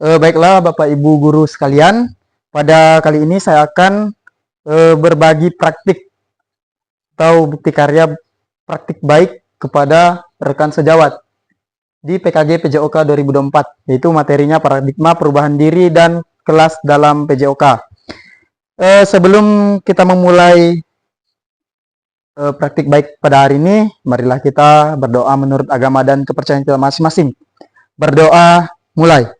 Baiklah Bapak Ibu guru sekalian, pada kali ini saya akan berbagi praktik atau bukti karya praktik baik kepada rekan sejawat di PKG PJOK 2024, yaitu materinya paradigma perubahan diri dan kelas dalam PJOK. Sebelum kita memulai praktik baik pada hari ini, marilah kita berdoa menurut agama dan kepercayaan kita masing-masing. Berdoa, mulai.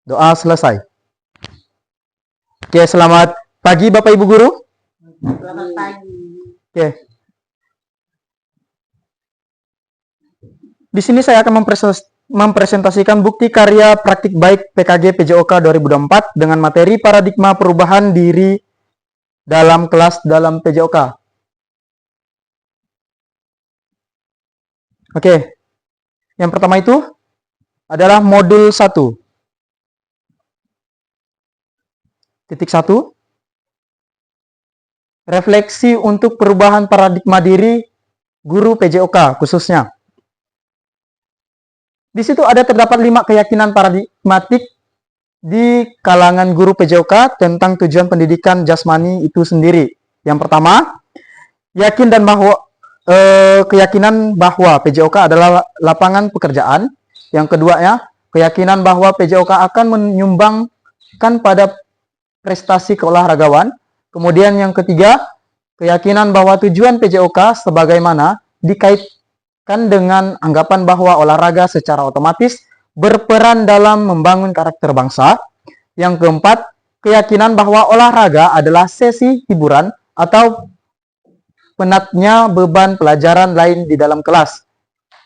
Doa selesai. Oke, selamat pagi Bapak Ibu guru. Selamat pagi. Oke. Di sini saya akan mempresentasikan bukti karya praktik baik PKG PJOK 2024 dengan materi paradigma perubahan diri dalam kelas dalam PJOK. Oke. Yang pertama itu adalah modul 1. Titik 1. Refleksi untuk perubahan paradigma diri guru PJOK khususnya. Di situ terdapat 5 keyakinan paradigmatik di kalangan guru PJOK tentang tujuan pendidikan jasmani itu sendiri. Yang pertama, keyakinan bahwa PJOK adalah lapangan pekerjaan. Yang keduanya, keyakinan bahwa PJOK akan menyumbangkan pada prestasi keolahragawan. Kemudian yang ketiga, keyakinan bahwa tujuan PJOK sebagaimana dikaitkan dengan anggapan bahwa olahraga secara otomatis berperan dalam membangun karakter bangsa. Yang keempat, keyakinan bahwa olahraga adalah sesi hiburan atau penatnya beban pelajaran lain di dalam kelas.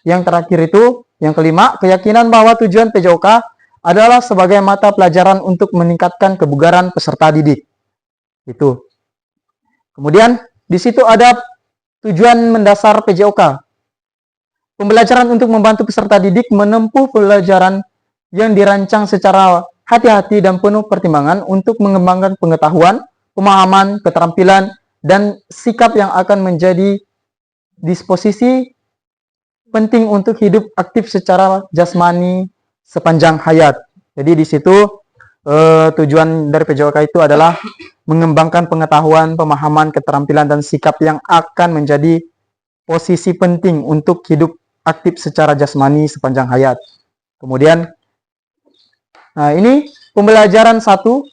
Yang terakhir itu, yang kelima, keyakinan bahwa tujuan PJOK adalah sebagai mata pelajaran untuk meningkatkan kebugaran peserta didik. Itu. Kemudian di situ ada tujuan mendasar PJOK. Pembelajaran untuk membantu peserta didik menempuh pelajaran yang dirancang secara hati-hati dan penuh pertimbangan untuk mengembangkan pengetahuan, pemahaman, keterampilan, dan sikap yang akan menjadi disposisi penting untuk hidup aktif secara jasmani sepanjang hayat. Jadi di situ tujuan dari PJOK itu adalah mengembangkan pengetahuan, pemahaman, keterampilan, dan sikap yang akan menjadi posisi penting untuk hidup aktif secara jasmani sepanjang hayat. Kemudian, ini pembelajaran 1,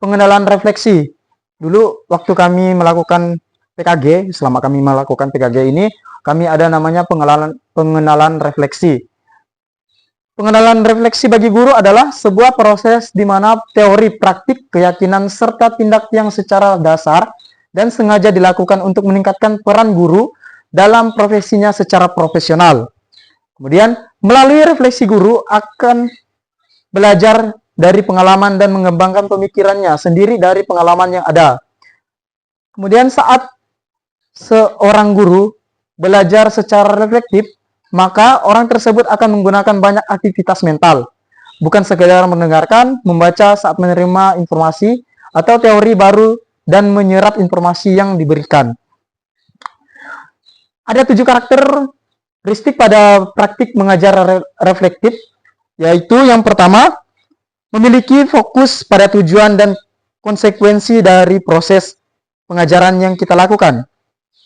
pengenalan refleksi. Dulu waktu kami melakukan PKG, selama kami melakukan PKG ini, kami ada namanya pengenalan refleksi. Pengenalan refleksi bagi guru adalah sebuah proses di mana teori, praktik, keyakinan, serta tindak yang secara dasar dan sengaja dilakukan untuk meningkatkan peran guru dalam profesinya secara profesional. Kemudian, melalui refleksi guru akan belajar dari pengalaman dan mengembangkan pemikirannya sendiri dari pengalaman yang ada. Kemudian saat seorang guru belajar secara reflektif, maka orang tersebut akan menggunakan banyak aktivitas mental. Bukan sekedar mendengarkan, membaca saat menerima informasi, atau teori baru dan menyerap informasi yang diberikan. Ada 7 karakteristik pada praktik mengajar reflektif, yaitu yang pertama, memiliki fokus pada tujuan dan konsekuensi dari proses pengajaran yang kita lakukan.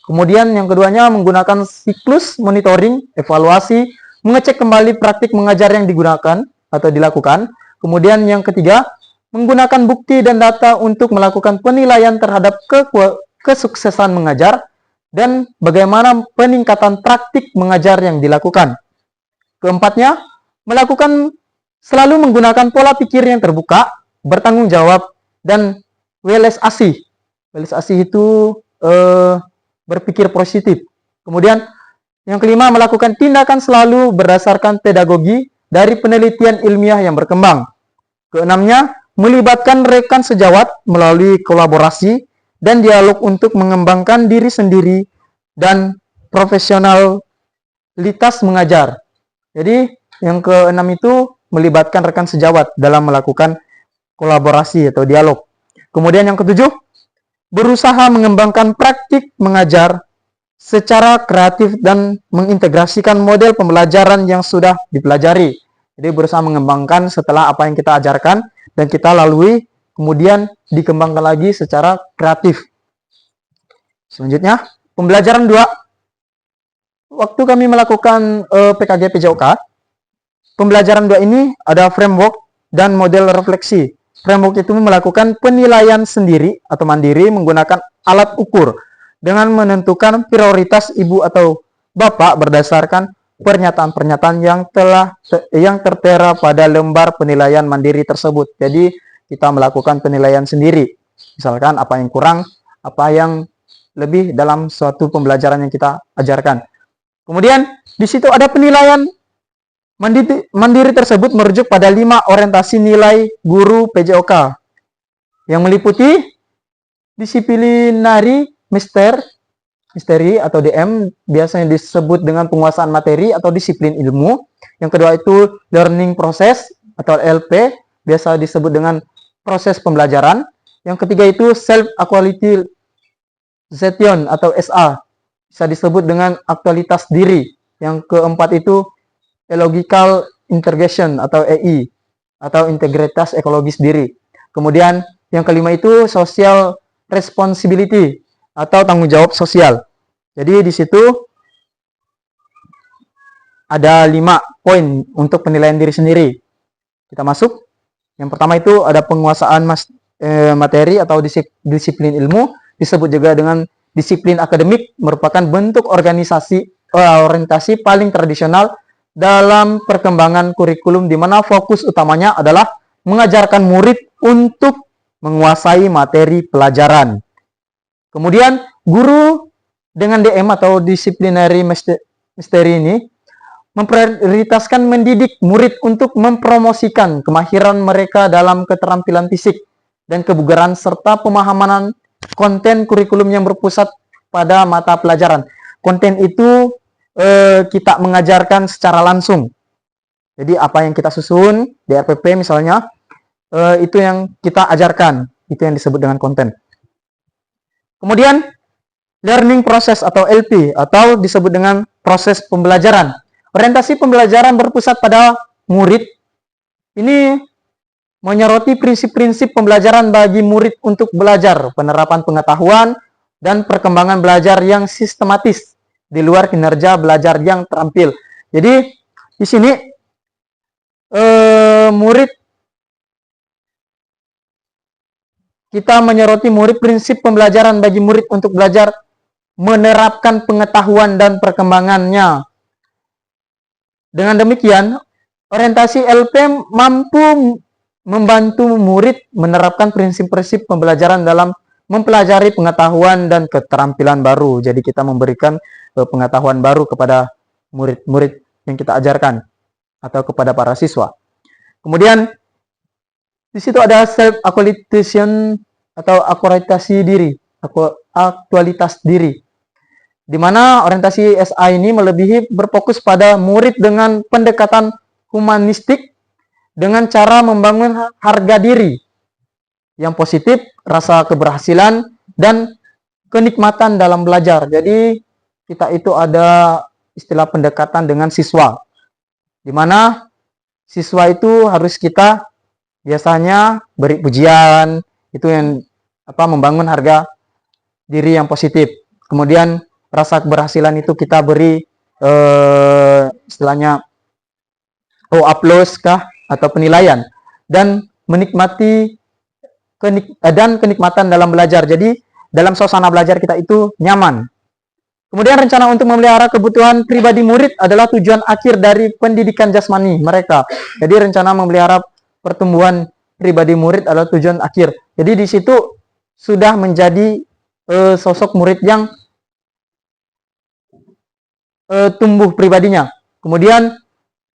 Kemudian yang keduanya menggunakan siklus monitoring, evaluasi, mengecek kembali praktik mengajar yang digunakan atau dilakukan. Kemudian yang ketiga, menggunakan bukti dan data untuk melakukan penilaian terhadap kesuksesan mengajar dan bagaimana peningkatan praktik mengajar yang dilakukan. Keempatnya, selalu menggunakan pola pikir yang terbuka, bertanggung jawab, dan welas asih. Welas asih itu berpikir positif. Kemudian yang kelima, melakukan tindakan selalu berdasarkan pedagogi dari penelitian ilmiah yang berkembang. Keenamnya, melibatkan rekan sejawat melalui kolaborasi dan dialog untuk mengembangkan diri sendiri dan profesionalitas mengajar. Jadi yang keenam itu melibatkan rekan sejawat dalam melakukan kolaborasi atau dialog. Kemudian yang ketujuh, berusaha mengembangkan praktik mengajar secara kreatif dan mengintegrasikan model pembelajaran yang sudah dipelajari. Jadi berusaha mengembangkan setelah apa yang kita ajarkan dan kita lalui, kemudian dikembangkan lagi secara kreatif. Selanjutnya, pembelajaran 2. Waktu kami melakukan PKG PJOK, pembelajaran 2 ini ada framework dan model refleksi. Framework itu melakukan penilaian sendiri atau mandiri menggunakan alat ukur dengan menentukan prioritas ibu atau bapak berdasarkan pernyataan-pernyataan yang tertera pada lembar penilaian mandiri tersebut. Jadi kita melakukan penilaian sendiri. Misalkan apa yang kurang, apa yang lebih dalam suatu pembelajaran yang kita ajarkan. Kemudian di situ ada penilaian mandiri tersebut merujuk pada 5 orientasi nilai guru PJOK yang meliputi disiplinari misteri atau DM, biasanya disebut dengan penguasaan materi atau disiplin ilmu. Yang kedua itu learning process atau LP, biasa disebut dengan proses pembelajaran. Yang ketiga itu self actualization atau SA, bisa disebut dengan aktualitas diri. Yang keempat itu logical integration atau EI atau integritas ekologis diri. Kemudian yang kelima itu social responsibility atau tanggung jawab sosial. Jadi di situ ada 5 poin untuk penilaian diri sendiri. Kita masuk. Yang pertama itu ada penguasaan materi atau disiplin ilmu, disebut juga dengan disiplin akademik, merupakan bentuk orientasi paling tradisional dalam perkembangan kurikulum di mana fokus utamanya adalah mengajarkan murid untuk menguasai materi pelajaran. Kemudian guru dengan DM atau disciplinary misteri ini memprioritaskan mendidik murid untuk mempromosikan kemahiran mereka dalam keterampilan fisik dan kebugaran serta pemahaman konten kurikulum yang berpusat pada mata pelajaran. Konten itu kita mengajarkan secara langsung. Jadi apa yang kita susun di RPP misalnya, itu yang kita ajarkan. Itu yang disebut dengan konten. Kemudian learning process atau LP atau disebut dengan proses pembelajaran. Orientasi pembelajaran berpusat pada murid. Ini menyoroti prinsip-prinsip pembelajaran bagi murid untuk belajar, penerapan pengetahuan, dan perkembangan belajar yang sistematis di luar kinerja belajar yang terampil. Jadi di sini kita menyoroti murid prinsip pembelajaran bagi murid untuk belajar, menerapkan pengetahuan dan perkembangannya. Dengan demikian, orientasi LP mampu membantu murid menerapkan prinsip-prinsip pembelajaran dalam mempelajari pengetahuan dan keterampilan baru. Jadi kita memberikan pengetahuan baru kepada murid-murid yang kita ajarkan atau kepada para siswa. Kemudian di situ ada self actualization atau aktualitas diri, di mana orientasi SA ini melebihi berfokus pada murid dengan pendekatan humanistik dengan cara membangun harga diri yang positif, rasa keberhasilan, dan kenikmatan dalam belajar. Jadi kita itu ada istilah pendekatan dengan siswa, di mana siswa itu harus kita biasanya beri pujian, itu yang membangun harga diri yang positif. Kemudian rasa keberhasilan itu kita beri istilahnya aplaus kah atau penilaian, dan menikmati kenikmatan dalam belajar. Jadi dalam suasana belajar kita itu nyaman. Kemudian rencana untuk memelihara kebutuhan pribadi murid adalah tujuan akhir dari pendidikan jasmani mereka. Jadi rencana memelihara pertumbuhan pribadi murid adalah tujuan akhir. Jadi di situ sudah menjadi sosok murid yang tumbuh pribadinya. Kemudian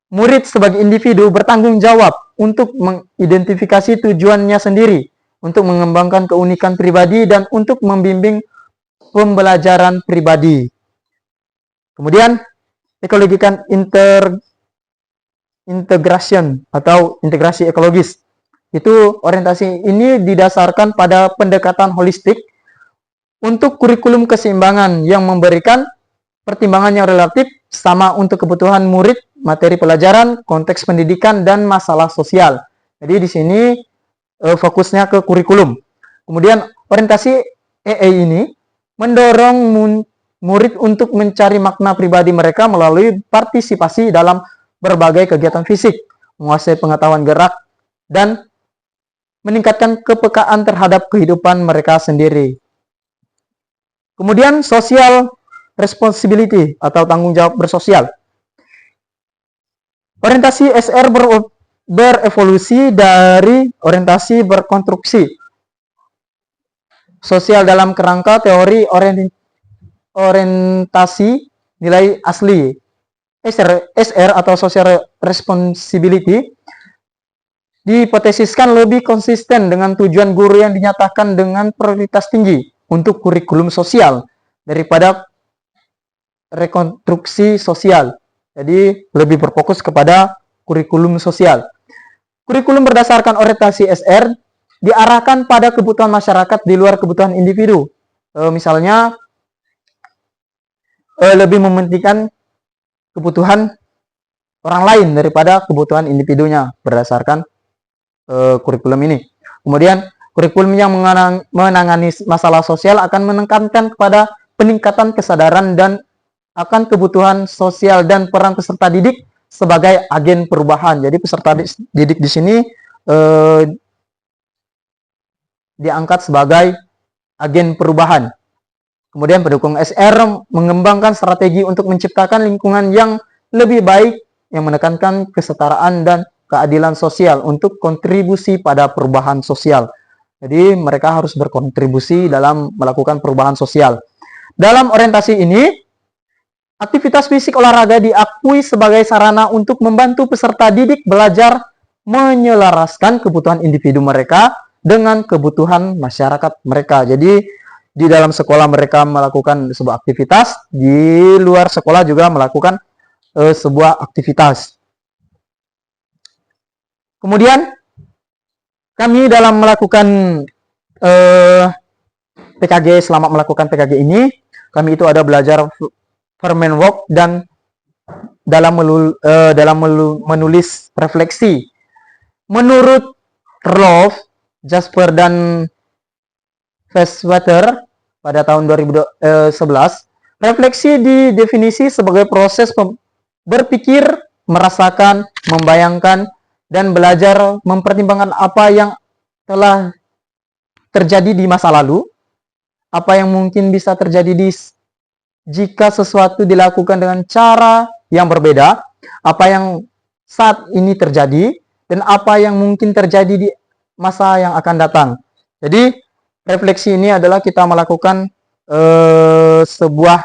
murid sebagai individu bertanggung jawab untuk mengidentifikasi tujuannya sendiri, untuk mengembangkan keunikan pribadi, dan untuk membimbing pembelajaran pribadi. Kemudian ekologikan integration atau integrasi ekologis. Itu orientasi ini didasarkan pada pendekatan holistik Untuk kurikulum keseimbangan yang memberikan pertimbangan yang relatif sama untuk kebutuhan murid, materi pelajaran, konteks pendidikan, dan masalah sosial. Jadi di sini fokusnya ke kurikulum. Kemudian orientasi EE ini mendorong murid untuk mencari makna pribadi mereka melalui partisipasi dalam berbagai kegiatan fisik, menguasai pengetahuan gerak, dan meningkatkan kepekaan terhadap kehidupan mereka sendiri. Kemudian social responsibility atau tanggung jawab bersosial. Orientasi SR berevolusi dari orientasi berkonstruksi sosial dalam kerangka teori orientasi nilai asli. SR atau social responsibility dihipotesiskan lebih konsisten dengan tujuan guru yang dinyatakan dengan prioritas tinggi untuk kurikulum sosial daripada rekonstruksi sosial. Jadi lebih berfokus kepada kurikulum sosial. Kurikulum berdasarkan orientasi SR diarahkan pada kebutuhan masyarakat di luar kebutuhan individu. Misalnya lebih mementingkan kebutuhan orang lain daripada kebutuhan individunya berdasarkan kurikulum ini. Kemudian kurikulum yang menangani masalah sosial akan menekankan kepada peningkatan kesadaran dan akan kebutuhan sosial dan peran peserta didik sebagai agen perubahan. Jadi peserta didik di sini diangkat sebagai agen perubahan. Kemudian pendukung SR mengembangkan strategi untuk menciptakan lingkungan yang lebih baik yang menekankan kesetaraan dan keadilan sosial untuk kontribusi pada perubahan sosial. Jadi mereka harus berkontribusi dalam melakukan perubahan sosial. Dalam orientasi ini, aktivitas fisik olahraga diakui sebagai sarana untuk membantu peserta didik belajar menyelaraskan kebutuhan individu mereka dengan kebutuhan masyarakat mereka. Jadi di dalam sekolah mereka melakukan sebuah aktivitas, di luar sekolah juga melakukan sebuah aktivitas. Kemudian kami dalam melakukan PKG, selama melakukan PKG ini, kami itu ada belajar Work dan dalam menulis refleksi. Menurut Rolf, Jasper, dan Fasswater pada tahun 2011, refleksi didefinisi sebagai proses berpikir, merasakan, membayangkan, dan belajar mempertimbangkan apa yang telah terjadi di masa lalu, apa yang mungkin bisa terjadi jika sesuatu dilakukan dengan cara yang berbeda, apa yang saat ini terjadi, dan apa yang mungkin terjadi di masa yang akan datang. Jadi, refleksi ini adalah kita melakukan sebuah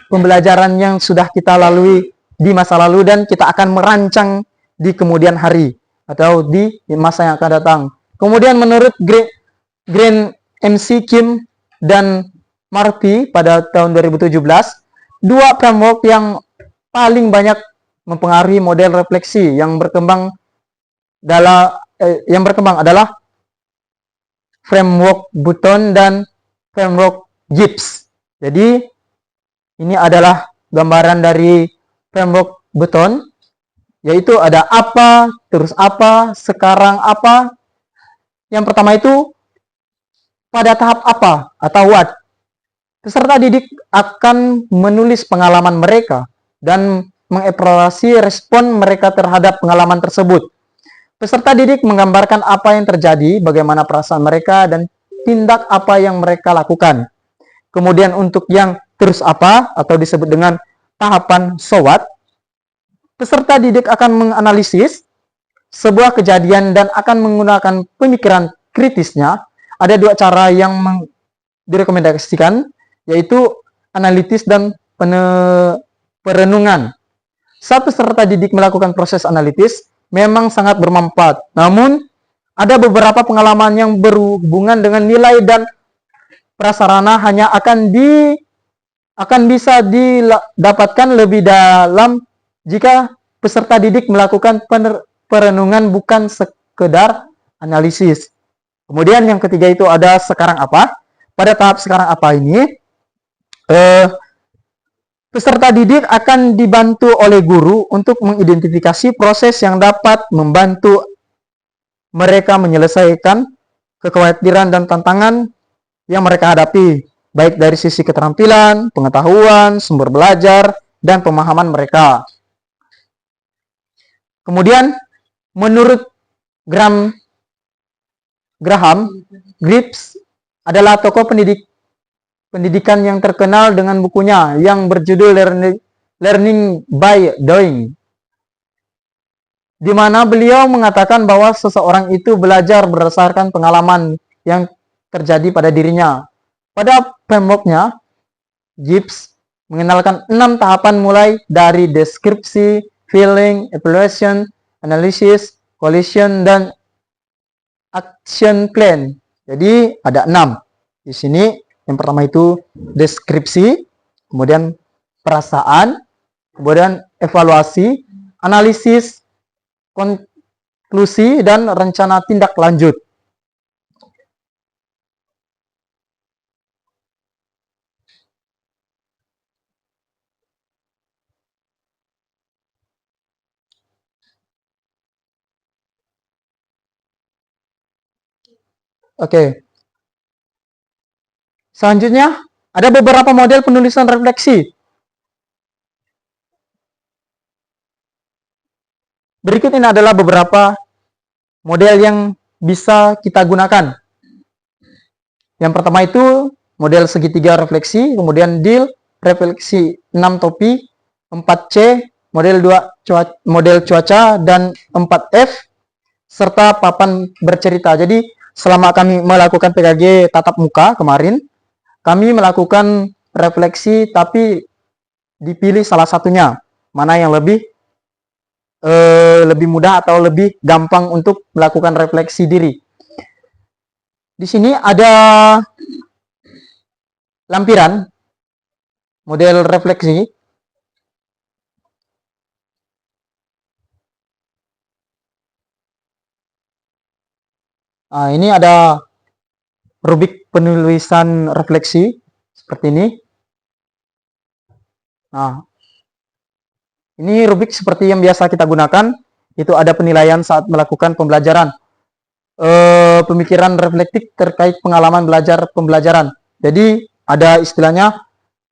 pembelajaran yang sudah kita lalui di masa lalu dan kita akan merancang di kemudian hari atau di masa yang akan datang. Kemudian menurut Green MC Kim dan Murphy pada tahun 2017, dua framework yang paling banyak mempengaruhi model refleksi yang berkembang adalah framework Button dan framework Gibbs. Jadi ini adalah gambaran dari framework Button, yaitu ada apa, terus apa, sekarang apa. Yang pertama itu pada tahap apa atau what. Peserta didik akan menulis pengalaman mereka dan mengevaluasi respon mereka terhadap pengalaman tersebut. Peserta didik menggambarkan apa yang terjadi, bagaimana perasaan mereka, dan tindak apa yang mereka lakukan. Kemudian untuk yang terus apa atau disebut dengan tahapan so what, peserta didik akan menganalisis sebuah kejadian dan akan menggunakan pemikiran kritisnya. Ada dua cara yang direkomendasikan, yaitu analitis dan perenungan. Saat peserta didik melakukan proses analitis, memang sangat bermanfaat. Namun, ada beberapa pengalaman yang berhubungan dengan nilai dan prasarana hanya akan bisa didapatkan lebih dalam jika peserta didik melakukan perenungan bukan sekedar analisis. Kemudian yang ketiga itu ada sekarang apa? Pada tahap sekarang apa ini, peserta didik akan dibantu oleh guru untuk mengidentifikasi proses yang dapat membantu mereka menyelesaikan kekhawatiran dan tantangan yang mereka hadapi, baik dari sisi keterampilan, pengetahuan, sumber belajar, dan pemahaman mereka. Kemudian, menurut Graham, Grips adalah tokoh pendidikan yang terkenal dengan bukunya yang berjudul Learning by Doing, di mana beliau mengatakan bahwa seseorang itu belajar berdasarkan pengalaman yang terjadi pada dirinya. Pada framework-nya, Gibbs mengenalkan 6 tahapan mulai dari deskripsi, feeling, evaluation, analysis, coalition, dan action plan. Jadi ada 6. Di sini yang pertama itu deskripsi, kemudian perasaan, kemudian evaluasi, analisis, konklusi, dan rencana tindak lanjut. Oke. Selanjutnya, ada beberapa model penulisan refleksi. Berikut ini adalah beberapa model yang bisa kita gunakan. Yang pertama itu model segitiga refleksi, kemudian deal, refleksi 6 topi, 4C, model cuaca, dan 4F, serta papan bercerita. Jadi, selama kami melakukan PKG tatap muka kemarin, kami melakukan refleksi, tapi dipilih salah satunya, mana yang lebih mudah atau lebih gampang untuk melakukan refleksi diri. Di sini ada lampiran model refleksi. Ini ada rubik penulisan refleksi seperti ini. Nah, ini rubik seperti yang biasa kita gunakan, itu ada penilaian saat melakukan pembelajaran. Pemikiran reflektif terkait pengalaman pembelajaran. Jadi ada istilahnya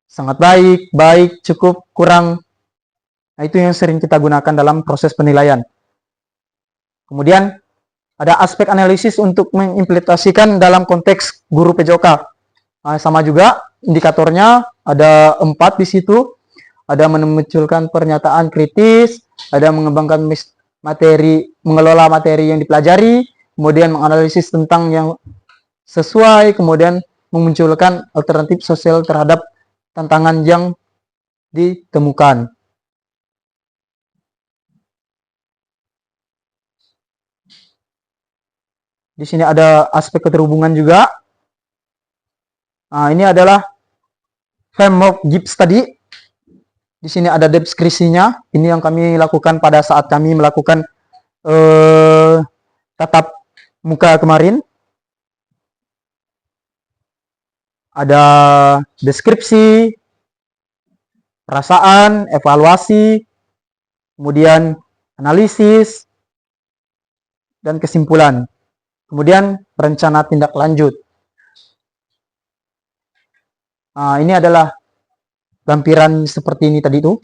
sangat baik, baik, cukup, kurang. Nah, itu yang sering kita gunakan dalam proses penilaian. Kemudian ada aspek analisis untuk mengimplementasikan dalam konteks guru PJOK. Nah, sama juga indikatornya ada 4 di situ. Ada memunculkan pernyataan kritis, ada mengembangkan mengelola materi yang dipelajari, kemudian menganalisis tentang yang sesuai, kemudian memunculkan alternatif sosial terhadap tantangan yang ditemukan. Di sini ada aspek keterhubungan juga. Nah, ini adalah framework Gibbs tadi. Di sini ada deskripsinya. Ini yang kami lakukan pada saat kami melakukan tatap muka kemarin. Ada deskripsi, perasaan, evaluasi, kemudian analisis, dan kesimpulan. Kemudian rencana tindak lanjut. Nah, ini adalah lampiran seperti ini tadi itu.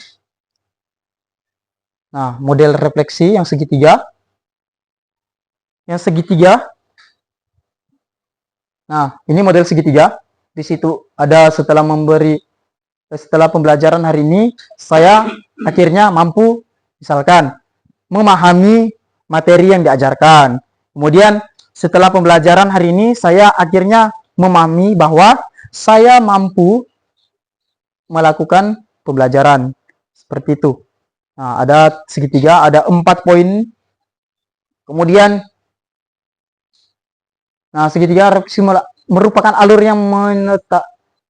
Nah, model refleksi yang segitiga. Yang segitiga. Nah, ini model segitiga. Di situ ada setelah pembelajaran hari ini, saya akhirnya mampu misalkan memahami materi yang diajarkan. Kemudian setelah pembelajaran hari ini, saya akhirnya memahami bahwa saya mampu melakukan pembelajaran. Seperti itu. Nah, ada segitiga, ada 4 poin. Kemudian, nah, segitiga refleksi merupakan alur yang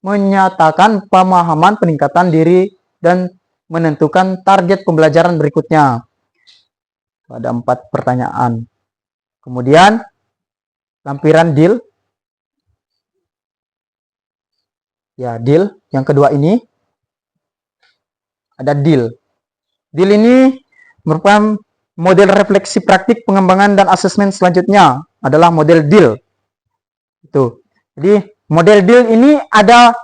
menyatakan pemahaman peningkatan diri dan menentukan target pembelajaran berikutnya. Ada 4 pertanyaan. Kemudian lampiran deal. Ya, deal. Yang kedua ini ada deal. Deal ini merupakan model refleksi praktik pengembangan dan asesmen selanjutnya adalah model deal. Itu. Jadi model deal ini ada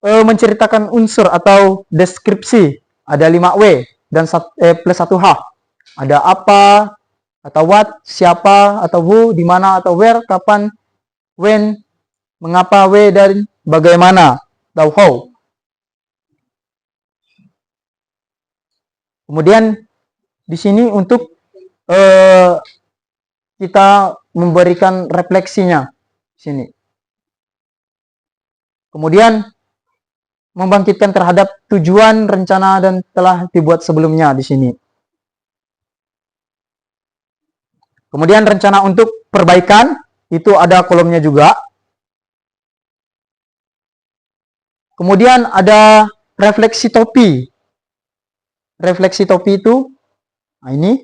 menceritakan unsur atau deskripsi. Ada 5W dan plus 1H. Ada apa atau what, siapa atau who, di mana atau where, kapan, when, mengapa, where, dan bagaimana atau how. Kemudian di sini untuk kita memberikan refleksinya di sini. Kemudian membangkitkan terhadap tujuan, rencana, dan telah dibuat sebelumnya di sini. Kemudian rencana untuk perbaikan, itu ada kolomnya juga. Kemudian ada refleksi topi. Refleksi topi itu, nah ini,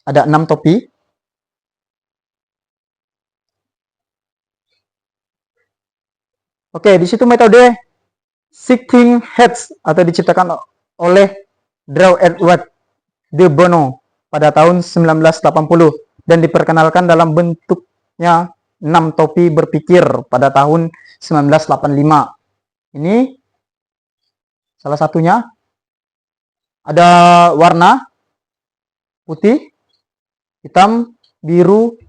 ada 6 topi. Oke, di situ metode Shifting Heads atau diciptakan oleh Drew Edward de Bono pada tahun 1980 dan diperkenalkan dalam bentuknya 6 topi berpikir pada tahun 1985. Ini salah satunya. Ada warna putih, hitam, biru,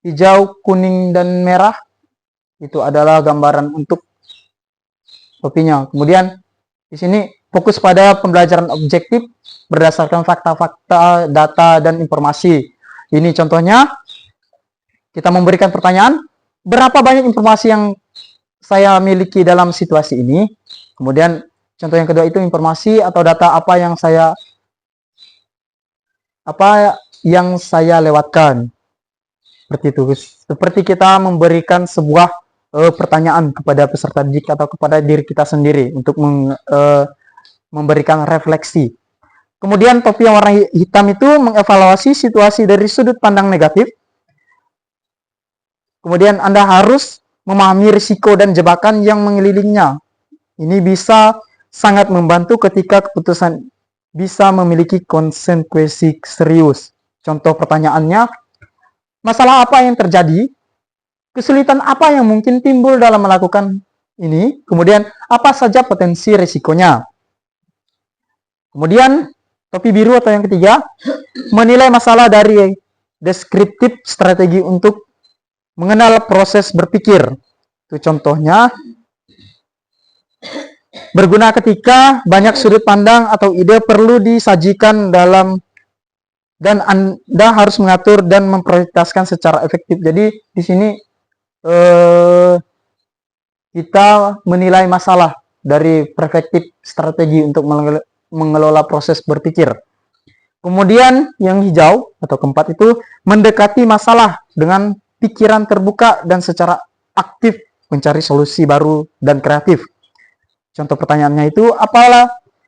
hijau, kuning, dan merah. Itu adalah gambaran untuk topinya. Kemudian di sini fokus pada pembelajaran objektif berdasarkan fakta-fakta, data, dan informasi. Ini contohnya, kita memberikan pertanyaan, berapa banyak informasi yang saya miliki dalam situasi ini? Kemudian contoh yang kedua itu informasi atau data apa yang saya lewatkan. Seperti itu. Seperti kita memberikan sebuah pertanyaan kepada peserta didik atau kepada diri kita sendiri untuk memberikan refleksi. Kemudian topi yang warna hitam itu mengevaluasi situasi dari sudut pandang negatif. Kemudian Anda harus memahami risiko dan jebakan yang mengelilingnya. Ini bisa sangat membantu ketika keputusan bisa memiliki konsekuensi serius. Contoh pertanyaannya, masalah apa yang terjadi? Kesulitan apa yang mungkin timbul dalam melakukan ini? Kemudian, apa saja potensi risikonya? Kemudian, topi biru atau yang ketiga, menilai masalah dari deskriptif strategi untuk mengenal proses berpikir. Itu contohnya, berguna ketika banyak sudut pandang atau ide perlu disajikan dan Anda harus mengatur dan memprioritaskan secara efektif. Jadi di sini kita menilai masalah dari perspektif strategi untuk mengelola proses berpikir. Kemudian yang hijau atau keempat itu mendekati masalah dengan pikiran terbuka dan secara aktif mencari solusi baru dan kreatif. Contoh pertanyaannya itu,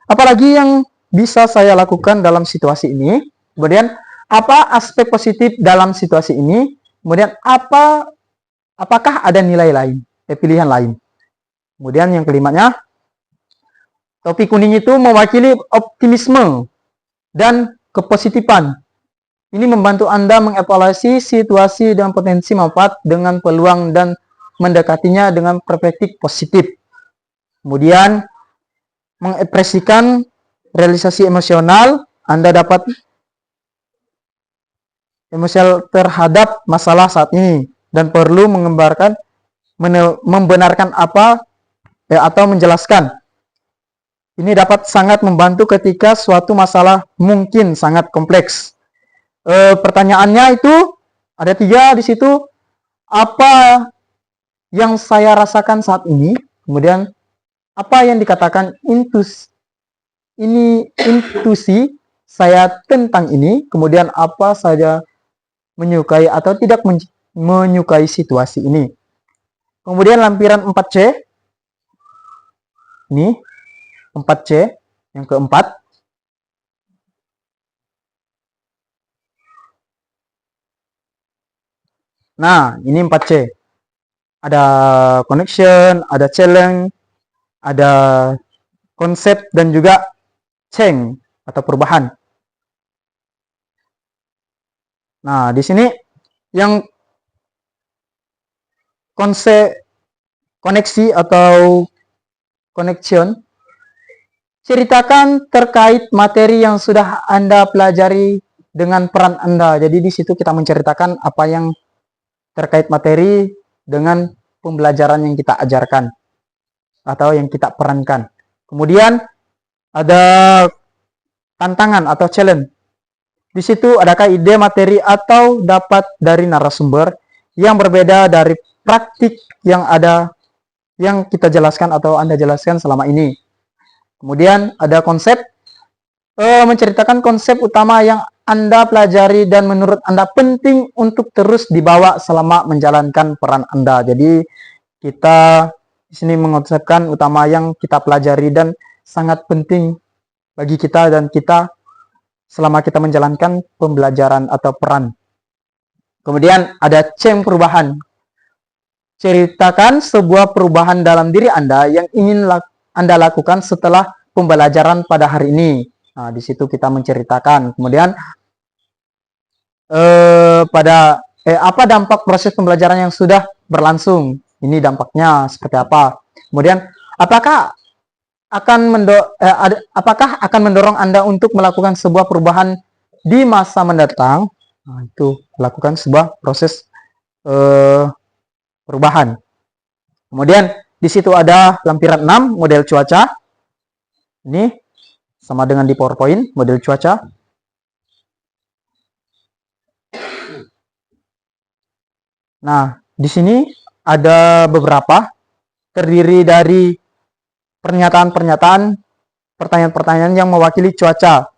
apalagi yang bisa saya lakukan dalam situasi ini? Kemudian, apa aspek positif dalam situasi ini? Kemudian, apakah ada nilai lain, pilihan lain? Kemudian yang kelimanya, topi kuning itu mewakili optimisme dan kepositifan. Ini membantu Anda mengevaluasi situasi dan potensi manfaat dengan peluang dan mendekatinya dengan perspektif positif. Kemudian, mengekspresikan realisasi emosional, Anda dapat emosional terhadap masalah saat ini dan perlu membenarkan atau menjelaskan. Ini dapat sangat membantu ketika suatu masalah mungkin sangat kompleks. Pertanyaannya itu ada 3 di situ. Apa yang saya rasakan saat ini? Kemudian apa yang dikatakan intuisi saya tentang ini? Kemudian apa saja menyukai atau tidak menyukai situasi ini? Kemudian lampiran 4C. Ini 4C yang keempat. Nah, ini 4C. Ada connection, ada challenge, ada konsep, dan juga change atau perubahan. Nah, di sini yang konsep koneksi atau connection, ceritakan terkait materi yang sudah Anda pelajari dengan peran Anda. Jadi di situ kita menceritakan apa yang terkait materi dengan pembelajaran yang kita ajarkan atau yang kita perankan. Kemudian ada tantangan atau challenge. Di situ adakah ide, materi, atau dapat dari narasumber yang berbeda dari praktik yang ada yang kita jelaskan atau Anda jelaskan selama ini. Kemudian ada konsep, menceritakan konsep utama yang Anda pelajari dan menurut Anda penting untuk terus dibawa selama menjalankan peran Anda. Jadi kita di sini mengonsepkan utama yang kita pelajari dan sangat penting bagi kita dan kita selama kita menjalankan pembelajaran atau peran. Kemudian ada change, perubahan. Ceritakan sebuah perubahan dalam diri Anda yang ingin Anda lakukan setelah pembelajaran pada hari ini. Nah, di situ kita menceritakan. Kemudian apa dampak proses pembelajaran yang sudah berlangsung? Ini dampaknya seperti apa? Kemudian apakah akan mendorong Anda untuk melakukan sebuah perubahan di masa mendatang? Nah, itu lakukan sebuah proses perubahan. Kemudian di situ ada lampiran 6 model cuaca. Ini sama dengan di PowerPoint, model cuaca. Nah, di sini ada beberapa, terdiri dari pernyataan-pernyataan, pertanyaan-pertanyaan yang mewakili cuaca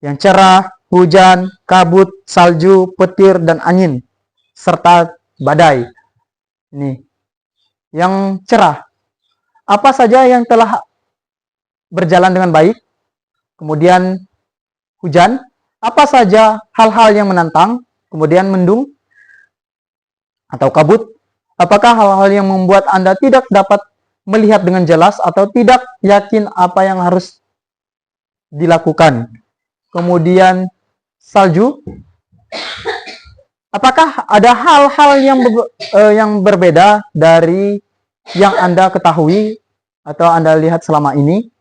yang cerah, hujan, kabut, salju, petir, dan angin, serta badai. Ini yang cerah. Apa saja yang telah berjalan dengan baik? Kemudian hujan. Apa saja hal-hal yang menantang? Kemudian mendung atau kabut. Apakah hal-hal yang membuat Anda tidak dapat melihat dengan jelas atau tidak yakin apa yang harus dilakukan? Kemudian salju. Apakah ada hal-hal yang berbeda dari yang Anda ketahui atau Anda lihat selama ini?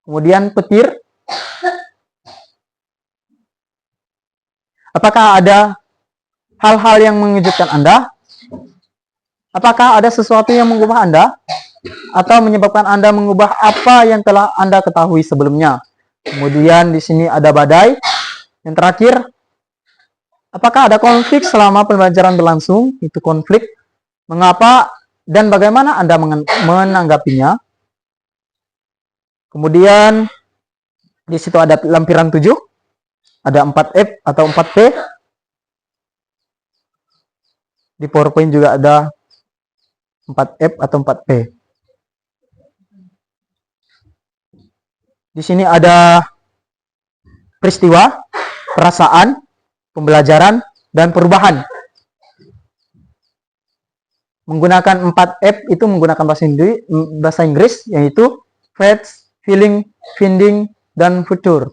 Kemudian petir. Apakah ada hal-hal yang mengejutkan Anda? Apakah ada sesuatu yang mengubah Anda atau menyebabkan Anda mengubah apa yang telah Anda ketahui sebelumnya? Kemudian di sini ada badai. Yang terakhir, apakah ada konflik selama pembelajaran berlangsung? Itu konflik. Mengapa dan bagaimana Anda menanggapinya? Kemudian di situ ada lampiran 7. Ada 4F atau 4P. Di PowerPoint juga ada 4F atau 4P. Di sini ada peristiwa, perasaan, pembelajaran, dan perubahan. Menggunakan 4F itu menggunakan bahasa Inggris, yaitu facts, feeling, finding, dan future.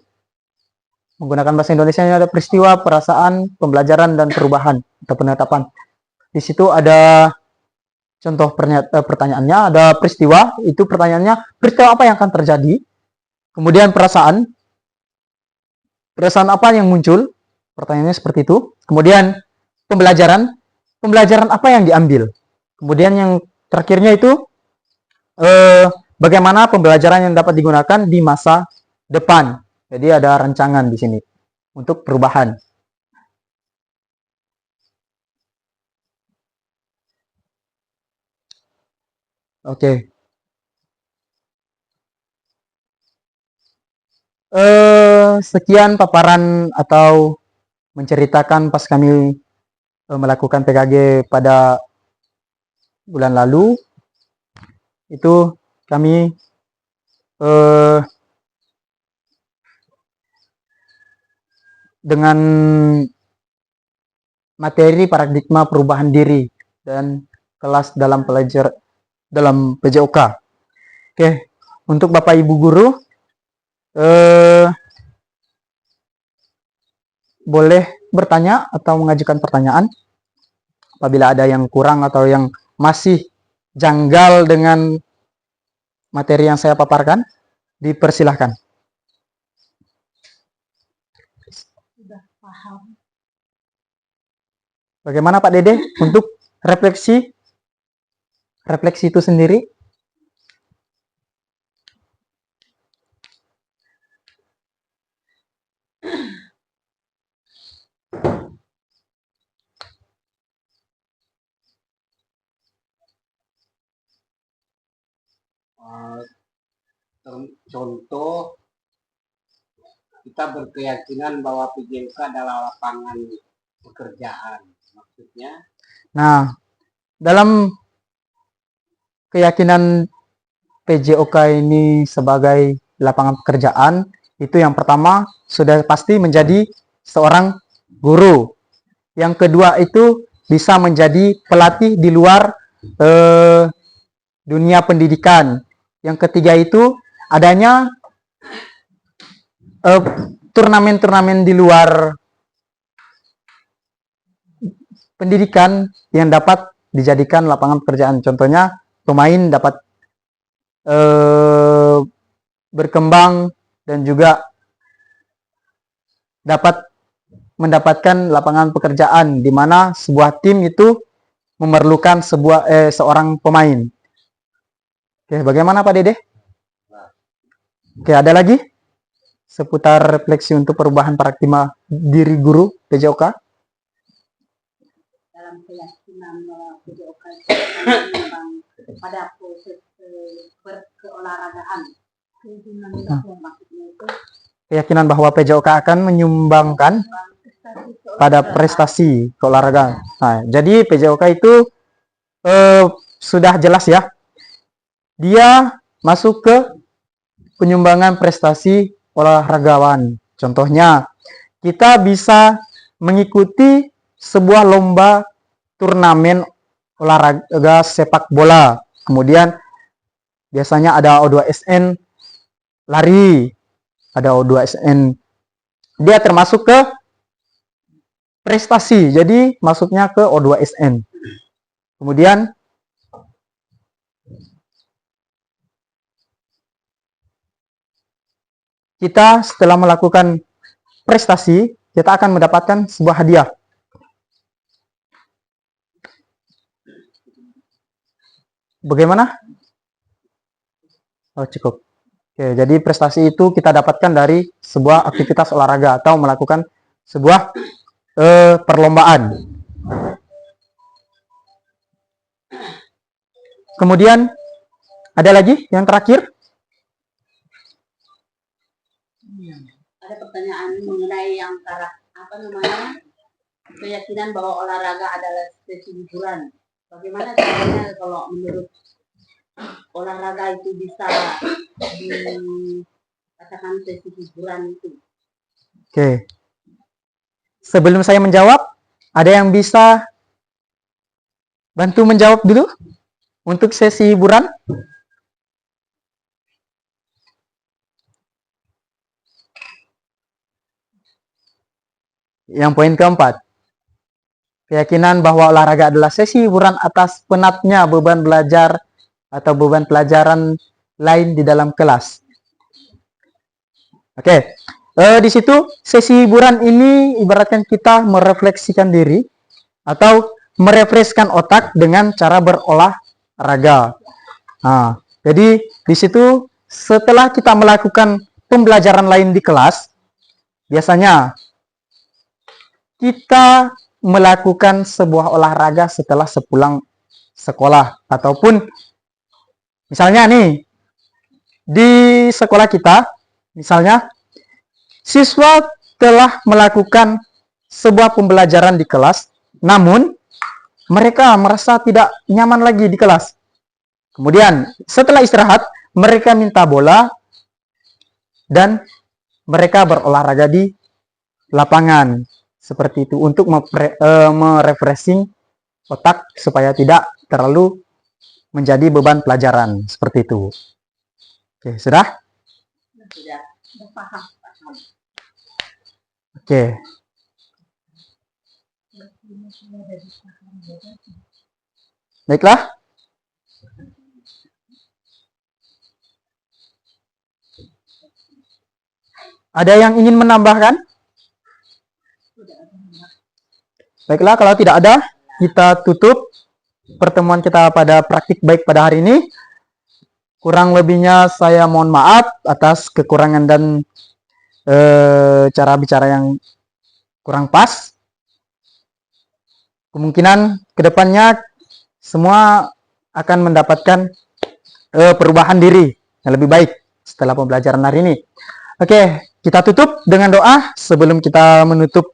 Menggunakan bahasa Indonesia ada peristiwa, perasaan, pembelajaran, dan perubahan atau penetapan. Di situ ada contoh pertanyaannya, ada peristiwa, itu pertanyaannya, peristiwa apa yang akan terjadi? Kemudian perasaan apa yang muncul? Pertanyaannya seperti itu. Kemudian pembelajaran apa yang diambil? Kemudian yang terakhirnya itu, bagaimana pembelajaran yang dapat digunakan di masa depan? Jadi ada rancangan di sini untuk perubahan. Oke. Sekian paparan atau menceritakan pas kami melakukan PKG pada bulan lalu. Itu kami eh, dengan materi paradigma perubahan diri dan kelas dalam dalam PJOK. Oke, untuk Bapak Ibu guru boleh bertanya atau mengajukan pertanyaan apabila ada yang kurang atau yang masih janggal dengan materi yang saya paparkan, dipersilahkan. Sudah paham. Bagaimana Pak Dede untuk refleksi itu sendiri? Contoh, kita berkeyakinan bahwa PJOK adalah lapangan pekerjaan. Maksudnya, Nah, dalam keyakinan PJOK ini sebagai lapangan pekerjaan, itu yang pertama sudah pasti menjadi seorang guru. Yang kedua itu bisa menjadi pelatih di luar dunia pendidikan. Yang ketiga itu adanya turnamen-turnamen di luar pendidikan yang dapat dijadikan lapangan pekerjaan. Contohnya pemain dapat berkembang dan juga dapat mendapatkan lapangan pekerjaan di mana sebuah tim itu memerlukan seorang pemain. Oke, bagaimana Pak Dede? Oke, ada lagi seputar refleksi untuk perubahan paradigma diri guru PJOK? Dalam keyakinan bahwa PJOK itu memang pada proses berkeolahragaan. Maksudnya itu Keyakinan bahwa PJOK akan menyumbangkan pada prestasi keolahragaan. Nah, jadi PJOK itu sudah jelas ya. Dia masuk ke penyumbangan prestasi olahragawan. Contohnya, kita bisa mengikuti sebuah lomba turnamen olahraga sepak bola. Kemudian biasanya ada O2SN lari, ada O2SN. Dia termasuk ke prestasi, jadi masuknya ke O2SN. Kemudian kita setelah melakukan prestasi, kita akan mendapatkan sebuah hadiah. Bagaimana? Oh, cukup. Oke, jadi prestasi itu kita dapatkan dari sebuah aktivitas olahraga atau melakukan sebuah perlombaan. Kemudian ada lagi yang terakhir? ada pertanyaan mengenai yang keyakinan bahwa olahraga adalah sesi hiburan. Bagaimana caranya kalau menurut olahraga itu bisa dikatakan sesi hiburan itu? Oke. Sebelum saya menjawab, ada yang bisa bantu menjawab dulu untuk sesi hiburan? Yang poin keempat, keyakinan bahwa olahraga adalah sesi hiburan atas penatnya beban belajar atau beban pelajaran lain di dalam kelas. Oke, di situ sesi hiburan ini ibaratkan kita merefleksikan diri atau merefreshkan otak dengan cara berolahraga. Nah, jadi di situ setelah kita melakukan pembelajaran lain di kelas, biasanya kita melakukan sebuah olahraga setelah sepulang sekolah, ataupun misalnya nih di sekolah kita, misalnya siswa telah melakukan sebuah pembelajaran di kelas, namun mereka merasa tidak nyaman lagi di kelas. Kemudian setelah istirahat, mereka minta bola dan mereka berolahraga di lapangan seperti itu untuk merefreshing otak supaya tidak terlalu menjadi beban pelajaran seperti itu. Oke, sudah? Sudah paham. Oke. Baiklah. Ada yang ingin menambahkan? Baiklah, kalau tidak ada, kita tutup pertemuan kita pada praktik baik pada hari ini. Kurang lebihnya saya mohon maaf atas kekurangan dan cara bicara yang kurang pas. Kemungkinan kedepannya semua akan mendapatkan perubahan diri yang lebih baik setelah pembelajaran hari ini. Oke, kita tutup dengan doa sebelum kita menutup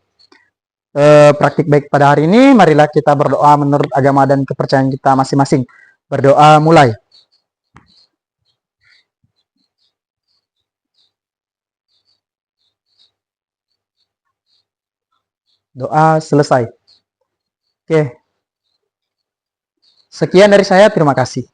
praktik baik pada hari ini. Marilah kita berdoa menurut agama dan kepercayaan kita masing-masing. Berdoa mulai. Doa selesai. Oke. Sekian dari saya, terima kasih.